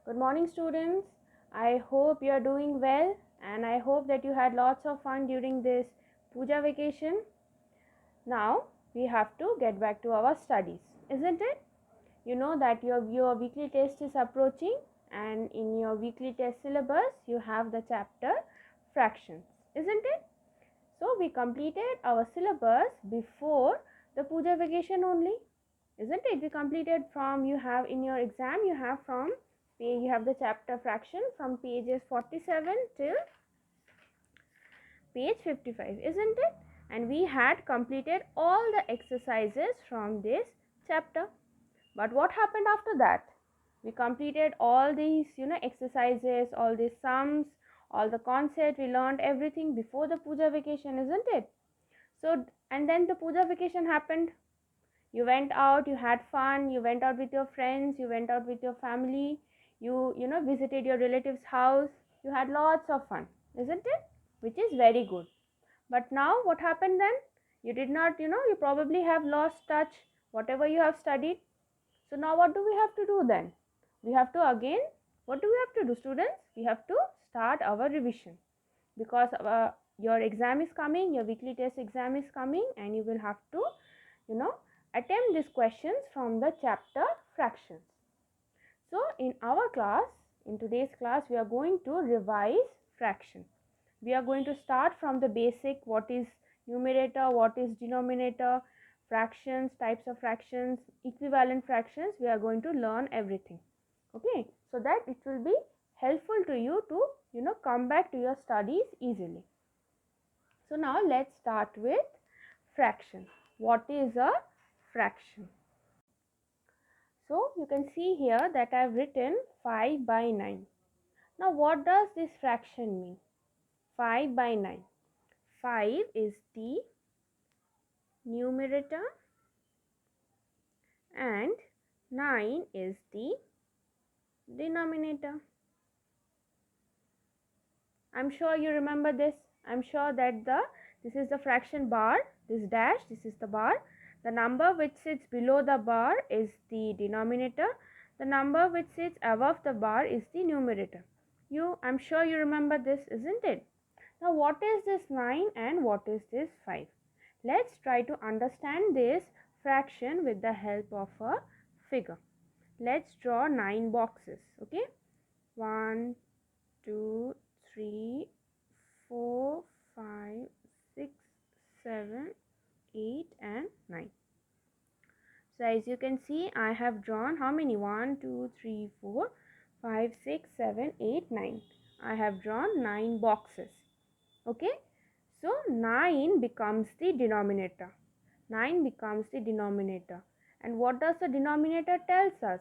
Good morning, students. I hope you are doing well and I hope that you had lots of fun during this puja vacation. Now we have to get back to our studies, isn't it? You know that your weekly test is approaching, and in your weekly test syllabus you have the chapter fractions, isn't it? So we completed our syllabus before the puja vacation only, isn't it? We completed from, you have in your exam, you have the chapter fraction from pages 47 till page 55, isn't it? And we had completed all the exercises from this chapter. But what happened after that? We completed all these exercises, all these sums, all the concepts. We learned everything before the puja vacation, isn't it? So, and then the puja vacation happened. You went out, you had fun, you went out with your friends, you went out with your family, you visited your relatives house, you had lots of fun, isn't it? Which is very good. But now what happened then? You did not, you probably have lost touch whatever you have studied. So now what do we have to do then? We have to again, what do we have to do, students? We have to start our revision, because your exam is coming, your weekly test exam is coming, and you will have to you know attempt these questions from the chapter fractions. So in our class, in today's class, we are going to revise fraction. We are going to start from the basic, what is numerator, what is denominator, fractions, types of fractions, equivalent fractions. We are going to learn everything, okay, so that it will be helpful to you to come back to your studies easily. So now let's start with fraction. What is a fraction? So you can see here that I have written 5 by 9. Now what does this fraction mean? 5 by 9. 5 is the numerator and 9 is the denominator. I'm sure you remember this. I'm sure that this is the fraction bar, this dash, this is the bar. The number which sits below the bar is the denominator. The number which sits above the bar is the numerator. I'm sure you remember this, isn't it? Now what is this 9 and what is this 5? Let's try to understand this fraction with the help of a figure. Let's draw 9 boxes, okay? 1, 2, 3, 4, 5, 6, 7, 8 and 9. So as you can see, I have drawn how many? 1, 2, 3, 4, 5, 6, 7, 8, 9. I have drawn 9 boxes. Okay. So 9 becomes the denominator. 9 becomes the denominator. And what does the denominator tells us?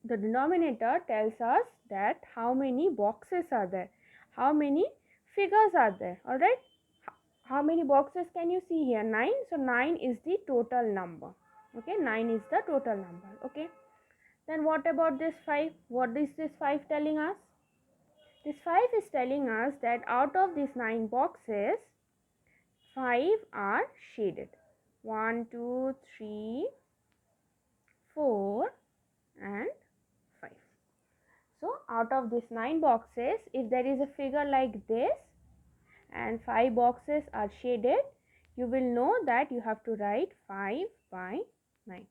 The denominator tells us that how many boxes are there, how many figures are there. All right, how many boxes can you see here? 9. So 9 is the total number. Okay, 9 is the total number. Okay, then what about this 5? What is this 5 telling us? This 5 is telling us that out of these 9 boxes, 5 are shaded. 1, 2, 3, 4 and 5. So out of these 9 boxes, if there is a figure like this and 5 boxes are shaded, you will know that you have to write 5 by 9.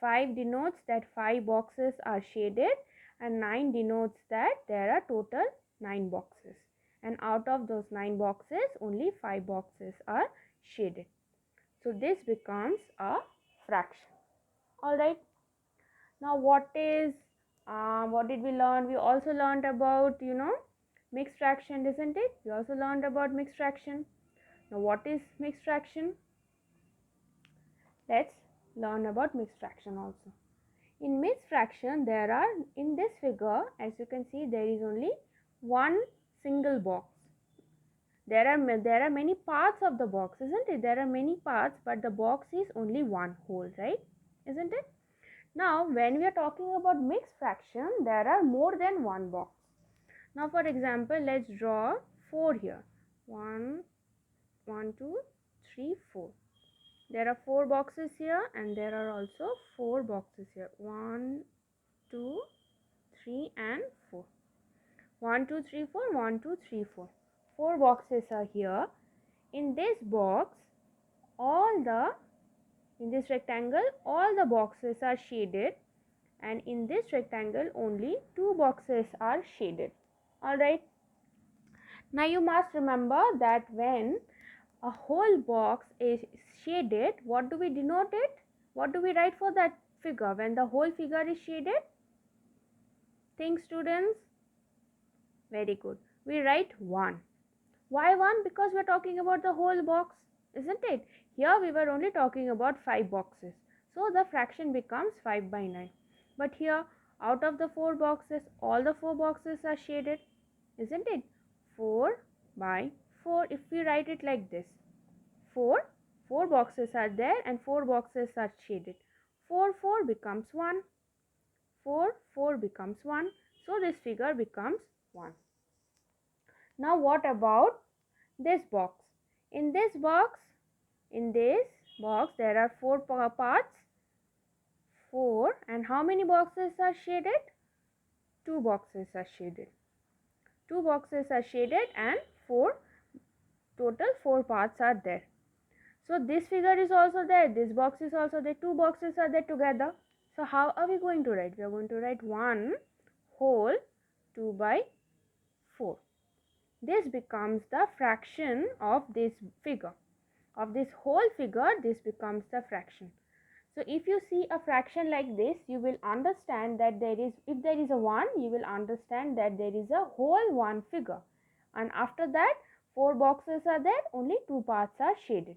5 denotes that 5 boxes are shaded and 9 denotes that there are total 9 boxes. And out of those 9 boxes, only 5 boxes are shaded. So this becomes a fraction. Alright. Now what did we learn? We also learned about mixed fraction, isn't it? We also learned about mixed fraction. Now what is mixed fraction? Let's learn about mixed fraction also. In mixed fraction, there are, in this figure, as you can see, there is only one single box. There are many parts of the box, isn't it? There are many parts, but the box is only one whole, right? Isn't it? Now, when we are talking about mixed fraction, there are more than one box. Now, for example, let's draw 4 here. 1, 1, 2, 3, 4. There are 4 boxes here and there are also 4 boxes here. 1, 2, 3 and 4. 1 2 3 4, 1 2 3 4. 4 boxes are here. In this box, in this rectangle, all the boxes are shaded, and in this rectangle only 2 boxes are shaded. Alright. Now you must remember that when a whole box is shaded, what do we denote it? What do we write for that figure when the whole figure is shaded? Think, students. Very good. We write 1. Why 1? Because we are talking about the whole box, isn't it? Here we were only talking about 5 boxes. So the fraction becomes 5 by 9. But here, out of the 4 boxes, all the 4 boxes are shaded, isn't it? 4 by 4. If we write it like this, 4 boxes are there and 4 boxes are shaded. 4 becomes 1. 4 becomes 1. So this figure becomes 1. Now what about this box? In this box there are 4 parts. 4, and how many boxes are shaded? 2 boxes are shaded. 2 boxes are shaded and 4 parts are there. So this figure is also there, this box is also there, 2 boxes are there together. So how are we going to write? We are going to write 1 whole 2 by 4. This becomes the fraction of this figure. Of this whole figure, this becomes the fraction. So if you see a fraction like this, you will understand that if there is a 1, you will understand that there is a whole 1 figure. And after that, 4 boxes are there, only 2 parts are shaded.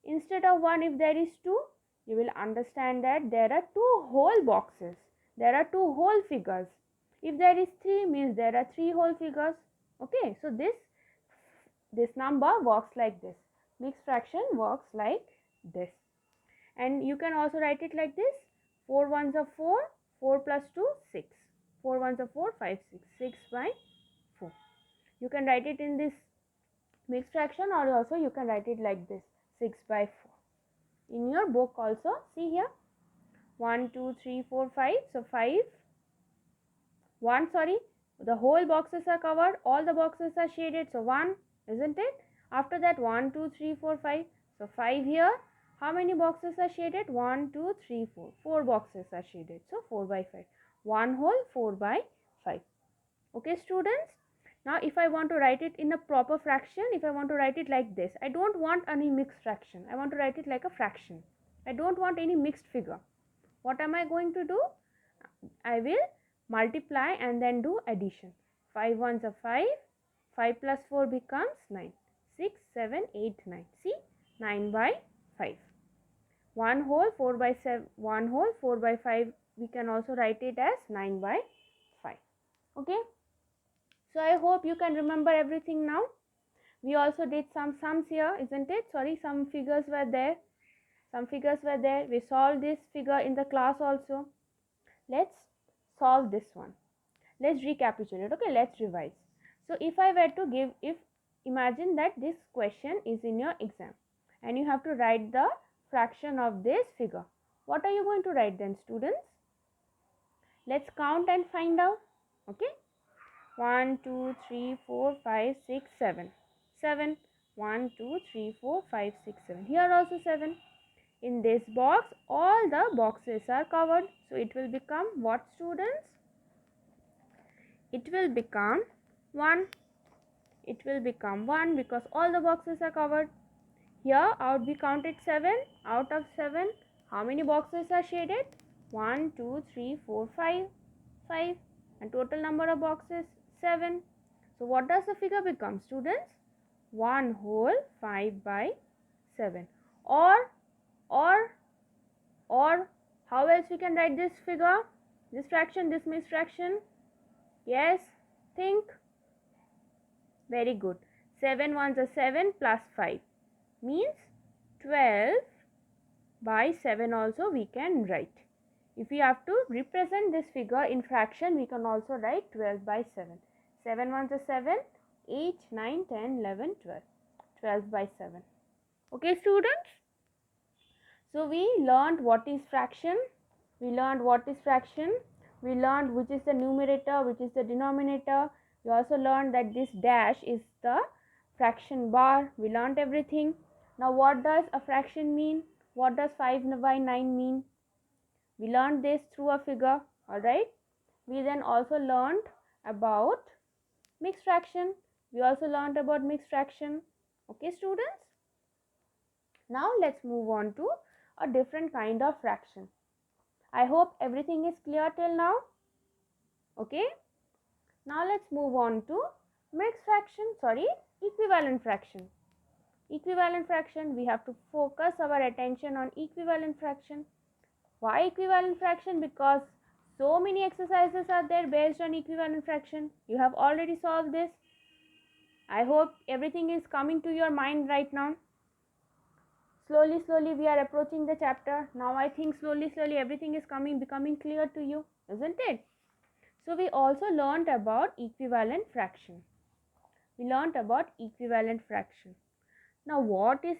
Instead of 1, if there is 2, you will understand that there are 2 whole boxes. There are 2 whole figures. If there is 3, means there are 3 whole figures. Okay, so this number works like this. Mixed fraction works like this. And you can also write it like this. 4 ones are 4, 4 plus 2, 6. 4 ones are 4, 5, 6. 6 by 4. You can write it in this mixed fraction, or also you can write it like this, 6 by 4. In your book also, see here, 1, 2, 3, 4, 5. So 5, 1, sorry, the whole boxes are covered, all the boxes are shaded, so 1, isn't it? After that, 1, 2, 3, 4, 5. So 5 here. How many boxes are shaded? 1, 2, 3, 4. 4 boxes are shaded. So 4 by 5. 1 whole 4 by 5. Okay, students? Now, if I want to write it in a proper fraction, if I want to write it like this, I don't want any mixed fraction. I want to write it like a fraction. I don't want any mixed figure. What am I going to do? I will multiply and then do addition. 5 ones are 5. 5 plus 4 becomes 9. 6, 7, 8, 9. See? 9 by 5. 1 whole 4 by 7, 1 whole 4 by 5, we can also write it as 9 by 5. Okay. So I hope you can remember everything now. We also did some sums here, isn't it? Sorry, some figures were there. We solved this figure in the class also. Let's solve this one. Let's recapitulate. Okay, let's revise. So if I were to imagine that this question is in your exam and you have to write the fraction of this figure. What are you going to write then, students? Let's count and find out. Okay. 1, 2, 3, 4, 5, 6, 7. 7. 1, 2, 3, 4, 5, 6, 7. Here also 7. In this box, all the boxes are covered. So it will become what, students? It will become 1. It will become 1 because all the boxes are covered. Here out we counted 7. Out of 7, how many boxes are shaded? 1, 2, 3, 4, 5. 5. And total number of boxes 7. So what does the figure become, students? 1 whole 5 by 7. Or how else we can write this figure? This fraction, this mixed fraction? Yes, think. Very good. 7 ones are 7 plus 5 means 12 by 7 also we can write. If we have to represent this figure in fraction, we can also write 12 by 7. 7 ones are 7, 8, 9, 10, 11, 12. 12 by 7. Okay, students? So we learned what is fraction. We We learned which is the numerator, which is the denominator. We also learned that this dash is the fraction bar. We learned everything. Now what does a fraction mean? What does 5 by 9 mean? We learned this through a figure. Alright. We then also learned about mixed fraction. We also learned about mixed fraction. Okay, students. Now let's move on to a different kind of fraction. I hope everything is clear till now. Okay. Now let's move on to equivalent fraction. Equivalent fraction, we have to focus our attention on equivalent fraction. Why equivalent fraction? Because so many exercises are there based on equivalent fraction. You have already solved this. I hope everything is coming to your mind right now. Slowly we are approaching the chapter. Now I think slowly everything is becoming clear to you, isn't it? So we also learned about equivalent fraction. Now what is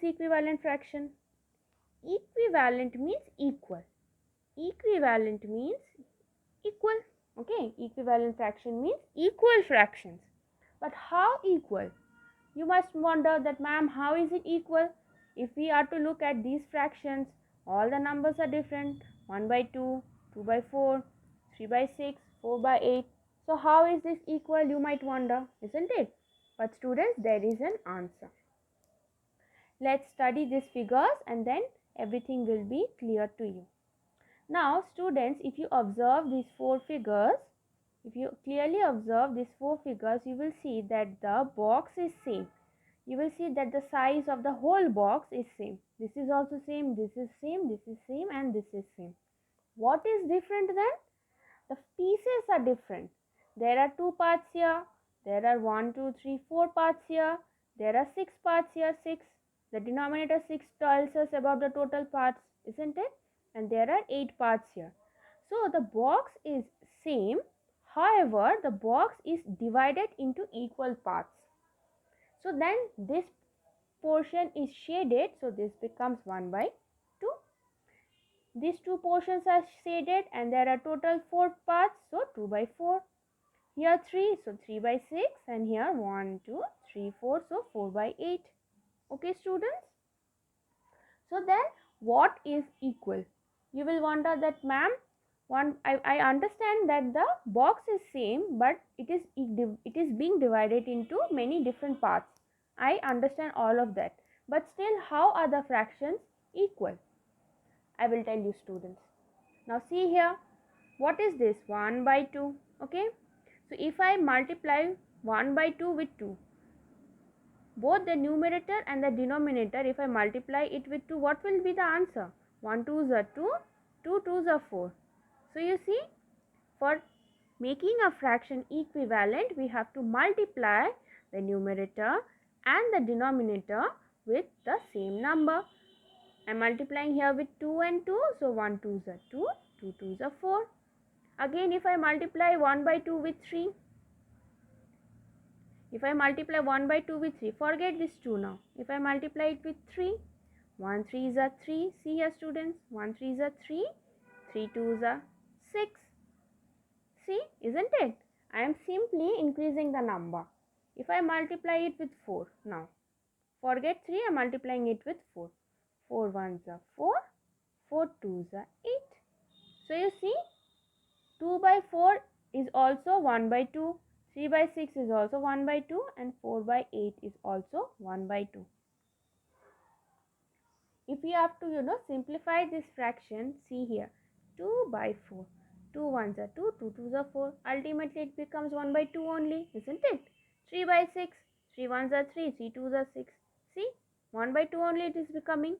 equivalent fraction? Equivalent means equal. Okay, equivalent fraction means equal fractions. But how equal? You must wonder that, ma'am, how is it equal? If we are to look at these fractions, all the numbers are different. 1 by 2, 2 by 4, 3 by 6, 4 by 8. So how is this equal, you might wonder, isn't it? But students, there is an answer. Let's study these figures and then everything will be clear to you. Now students, if you observe these four figures, if you clearly observe these four figures, you will see that the box is same. You will see that the size of the whole box is same. This is also same, this is same, this is same, and this is same. What is different then? The pieces are different. There are 2 parts here. There are 1, 2, 3, 4 parts here. There are 6 parts here, 6. The denominator 6 tells us about the total parts, isn't it? And there are 8 parts here. So the box is same. However, the box is divided into equal parts. So then this portion is shaded. So this becomes 1 by 2. These two portions are shaded and there are total 4 parts. So 2 by 4. Here 3. So 3 by 6. And here 1, 2, 3, 4. So 4 by 8. Okay, students. So then what is equal? You will wonder that, ma'am, I understand that the box is same, but it is being divided into many different parts. I understand all of that. But still, how are the fractions equal? I will tell you, students. Now see here, what is this? 1 by 2. Okay. So if I multiply 1 by 2 with 2, both the numerator and the denominator, if I multiply it with 2, what will be the answer? 1 2s are 2, 2 2s are 4. So you see, for making a fraction equivalent, we have to multiply the numerator and the denominator with the same number. I am multiplying here with 2 and 2, so 1 2s are 2, 2 2s are 4. Again, if I multiply 1 by 2 with 3, if I multiply 1 by 2 with 3, forget this 2 now. If I multiply it with 3, 1 3s are 3. See here, students, 1 3s are 3, 3 2s are 6. See, isn't it? I am simply increasing the number. If I multiply it with 4 now, forget 3, I am multiplying it with 4. 4 1s are 4, 4 2s are 8. So you see, 2 by 4 is also 1 by 2. 3 by 6 is also 1 by 2 and 4 by 8 is also 1 by 2. If we have to, simplify this fraction, see here, 2 by 4. 2 1s are 2, 2 2s are 4. Ultimately, it becomes 1 by 2 only, isn't it? 3 by 6. 3 1s are 3, 3 2s are 6. See, 1 by 2 only it is becoming.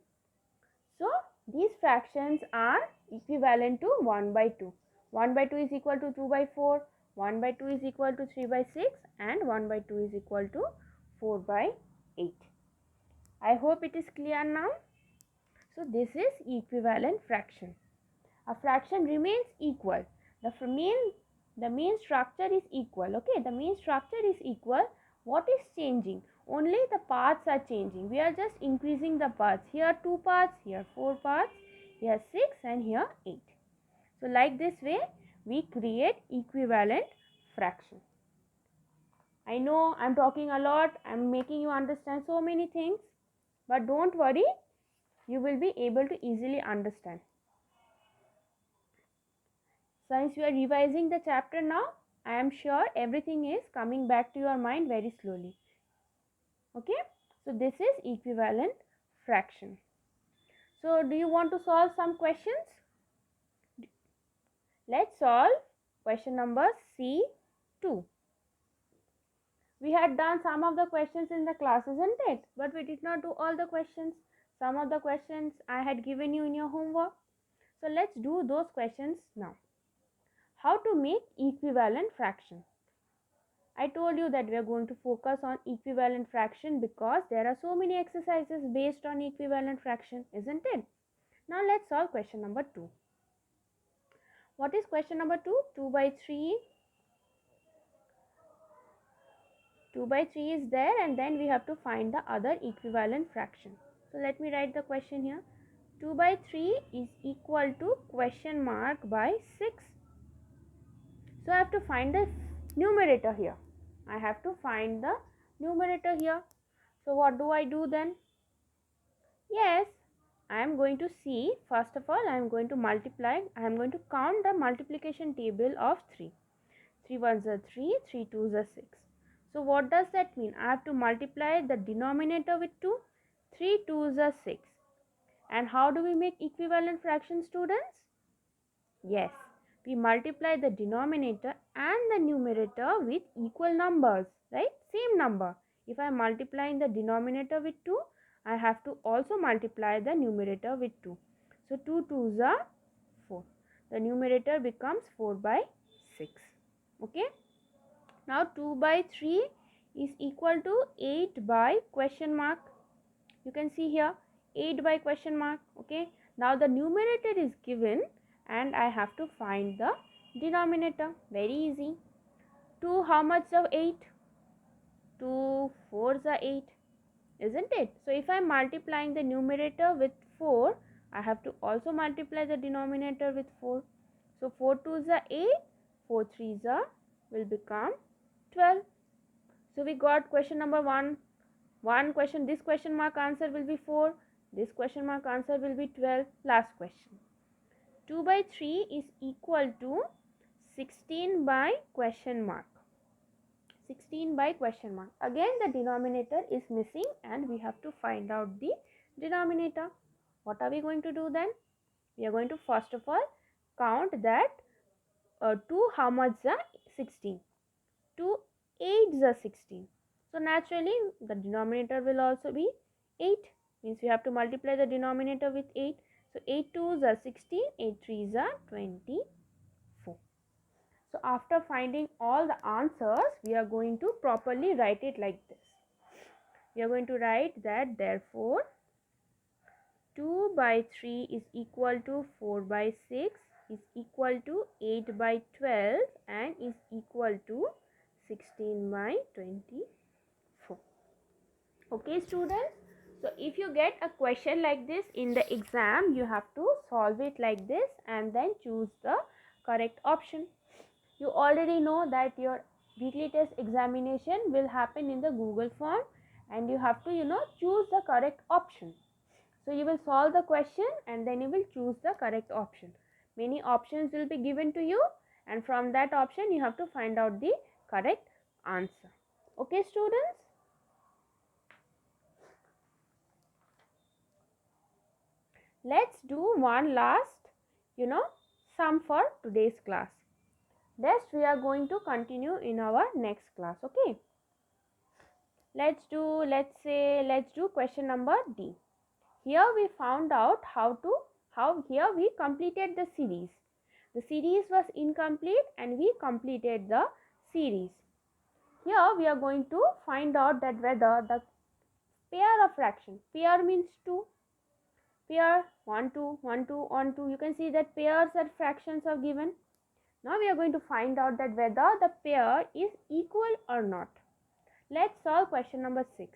So, these fractions are equivalent to 1 by 2. 1 by 2 is equal to 2 by 4. 1 by 2 is equal to 3 by 6 and 1 by 2 is equal to 4 by 8. I hope it is clear now. So this is equivalent fraction. A fraction remains equal. The main structure is equal. Okay, the main structure is equal. What is changing? Only the parts are changing. We are just increasing the parts. Here 2 parts, here 4 parts, here 6 and here 8. So like this way, we create equivalent fraction. I know I'm talking a lot, I'm making you understand so many things, but don't worry, you will be able to easily understand. Since you are revising the chapter now, I am sure everything is coming back to your mind very slowly. Okay, so this is equivalent fraction. So do you want to solve some questions? Let's solve question number C2. We had done some of the questions in the class, isn't it? But we did not do all the questions. Some of the questions I had given you in your homework. So let's do those questions now. How to make equivalent fraction? I told you that we are going to focus on equivalent fraction because there are so many exercises based on equivalent fraction, isn't it? Now let's solve question number 2. What is question number 2? 2 by 3. 2 by 3 is there, and then we have to find the other equivalent fraction. So let me write the question here. 2 by 3 is equal to question mark by 6. So I have to find the numerator here. I have to find the numerator here. So what do I do then? Yes, I am going to see, first of all, I am going to multiply. I am going to count the multiplication table of 3. 3 ones are 3, 3 twos are 6. So what does that mean? I have to multiply the denominator with 2. 3 twos are 6. And how do we make equivalent fraction, students? Yes, we multiply the denominator and the numerator with equal numbers, right? Same number. If I am multiplying the denominator with 2, I have to also multiply the numerator with 2. So 2 twos are 4. The numerator becomes 4 by 6. Okay. Now 2 by 3 is equal to 8 by question mark. You can see here 8 by question mark. Okay. Now the numerator is given and I have to find the denominator. Very easy. 2 how much of 8? 2 4s are 8, isn't it? So if I am multiplying the numerator with 4, I have to also multiply the denominator with 4. So 4 2s are 8, 4 3s are will become 12. So we got question number 1. One question, this question mark answer will be 4. This question mark answer will be 12. Last question. 2 by 3 is equal to 16 by question mark. 16 by question mark. Again the denominator is missing and we have to find out the denominator. What are we going to do then? We are going to first of all count that 2 how much are 16? 2 8s are 16. So naturally the denominator will also be 8. Means we have to multiply the denominator with 8. So 8 2s are 16, 8 3s are 24. So after finding all the answers, we are going to properly write it like this. We are going to write that therefore 2 by 3 is equal to 4 by 6 is equal to 8 by 12 and is equal to 16 by 24. Okay students, so if you get a question like this in the exam, you have to solve it like this and then choose the correct option. You already know that your weekly test examination will happen in the Google form and you have to choose the correct option. So you will solve the question and then you will choose the correct option. Many options will be given to you and from that option you have to find out the correct answer. Okay students? Let's do one last sum for today's class. Rest we are going to continue in our next class. Okay, let's do question number D. Here we found out how here we completed the series. The series was incomplete and we completed the series. Here we are going to find out that whether the pair of fraction, pair means 2, pair 1 2 1 2 1 2, you can see that pairs or fractions are given. Now we are going to find out that whether the pair is equal or not. Let's solve question number 6.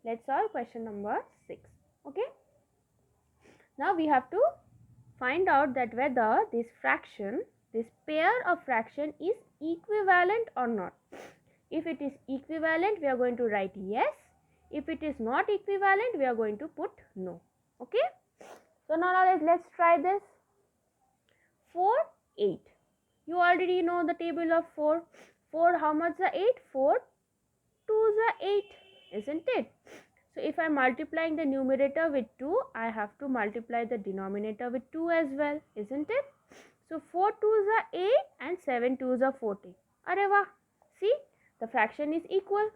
Let's solve question number 6. Okay. Now we have to find out that whether this fraction this pair of fraction is equivalent or not. If it is equivalent, we are going to write yes. If it is not equivalent, we are going to put no. Okay. So now let's try this. 4, 8. You already know the table of 4. 4, how much is 8? 4 2 is 8, isn't it? So if I am multiplying the numerator with 2, I have to multiply the denominator with 2 as well, isn't it? So 4 2s are 8 and 7 2s are 14. Areva, see, the fraction is equal.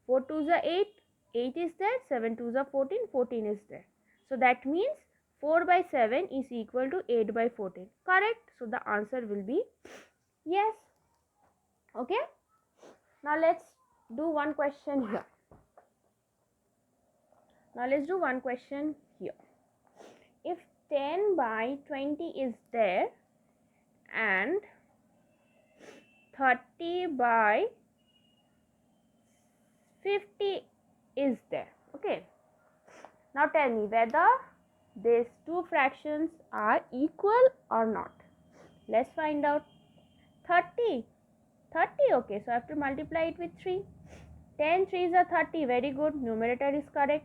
4 2s are 8, 8 is there, 7 2s are 14, 14 is there. So that means 4 by 7 is equal to 8 by 14. Correct? So the answer will be yes. Okay. Now let's do one question here. If 10 by 20 is there and 30 by 50 is there. Okay. Now tell me whether these two fractions are equal or not. Let's find out. 30. Okay. So I have to multiply it with 3. 10 3s are 30. Very good. Numerator is correct.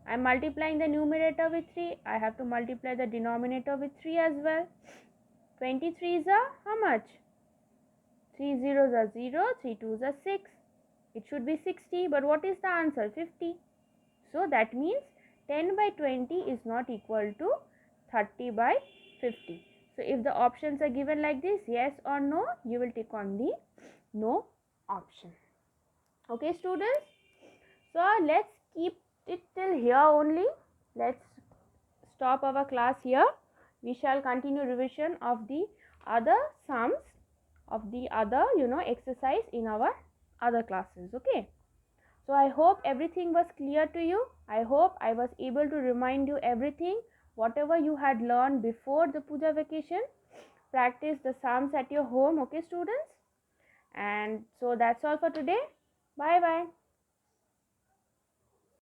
I am multiplying the numerator with 3. I have to multiply the denominator with 3 as well. 23s are how much? 3 zeros are 0. 3 2s are 6. It should be 60. But what is the answer? 50. So that means 10 by 20 is not equal to 30 by 50. So if the options are given like this, yes or no, you will tick on the no option. Okay, students. So let's keep it till here only. Let's stop our class here. We shall continue revision of the other sums of the other exercise in our other classes. Okay. So I hope everything was clear to you. I hope I was able to remind you everything, whatever you had learned before the Puja vacation. Practice the sums at your home, okay students? And so that's all for today. Bye bye.